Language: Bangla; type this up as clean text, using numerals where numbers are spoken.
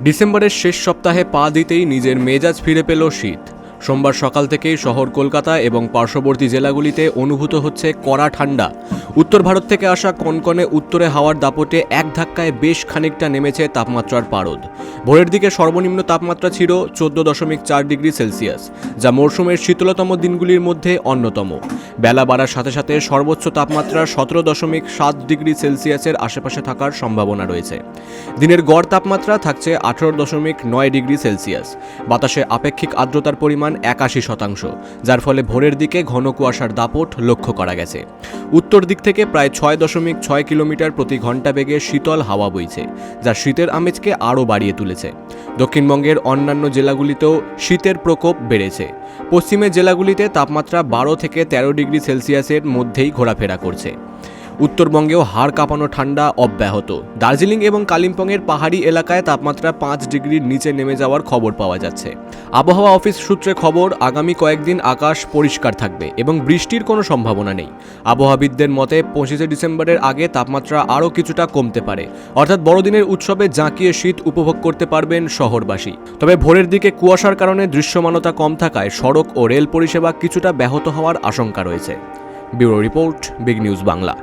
ডিসেম্বরের শেষ সপ্তাহে পা দিতেই নিজের মেজাজ ফিরে পেল শীত। সোমবার সকাল থেকেই শহর কলকাতা এবং পার্শ্ববর্তী জেলাগুলিতে অনুভূত হচ্ছে কড়া ঠান্ডা। উত্তর ভারত থেকে আসা কনকনে উত্তরে হাওয়ার দাপটে এক ধাক্কায় বেশ খানিকটা নেমেছে তাপমাত্রার পারদ। ভোরের দিকে সর্বনিম্ন তাপমাত্রা ছিল 14.4 ডিগ্রি সেলসিয়াস, যা মরশুমের শীতলতম দিনগুলির মধ্যে অন্যতম। বেলা বাড়ার সাথে সাথে সর্বোচ্চ তাপমাত্রা 17.7 ডিগ্রি সেলসিয়াসের আশেপাশে থাকার সম্ভাবনা রয়েছে। দিনের গড় তাপমাত্রা থাকছে 18.9 ডিগ্রি সেলসিয়াস। বাতাসে আপেক্ষিক আর্দ্রতার পরিমাণ 81%, যার ফলে ভোরের দিকে ঘন কুয়াশার দাপট লক্ষ্য করা গেছে। উত্তর দিক থেকে প্রায় 6.6 কিলোমিটার প্রতি ঘন্টা বেগে শীতল হাওয়া বইছে, যা শীতের আমেজকে আরও বাড়িয়ে তুলেছে। দক্ষিণবঙ্গের অন্যান্য জেলাগুলিতেও শীতের প্রকোপ বেড়েছে। পশ্চিমের জেলাগুলিতে তাপমাত্রা 12 থেকে 13 ডিগ্রি সেলসিয়াসের মধ্যেই ঘোরাফেরা করছে। উত্তরবঙ্গেও হাড় কাঁপানো ঠান্ডা অব্যাহত। দার্জিলিং এবং কালিম্পংয়ের পাহাড়ি এলাকায় তাপমাত্রা 5 ডিগ্রির নিচে নেমে যাওয়ার খবর পাওয়া যাচ্ছে। আবহাওয়া অফিস সূত্রে খবর, আগামী কয়েকদিন আকাশ পরিষ্কার থাকবে এবং বৃষ্টির কোনো সম্ভাবনা নেই। আবহাওয়াবিদদের মতে 25 ডিসেম্বরের আগে তাপমাত্রা আরও কিছুটা কমতে পারে, অর্থাৎ বড়দিনের উৎসবে জাঁকিয়ে শীত উপভোগ করতে পারবেন শহরবাসী। তবে ভোরের দিকে কুয়াশার কারণে দৃশ্যমানতা কম থাকায় সড়ক ও রেল পরিষেবা কিছুটা ব্যাহত হওয়ার আশঙ্কা রয়েছে। Bureau report, big news Bangla.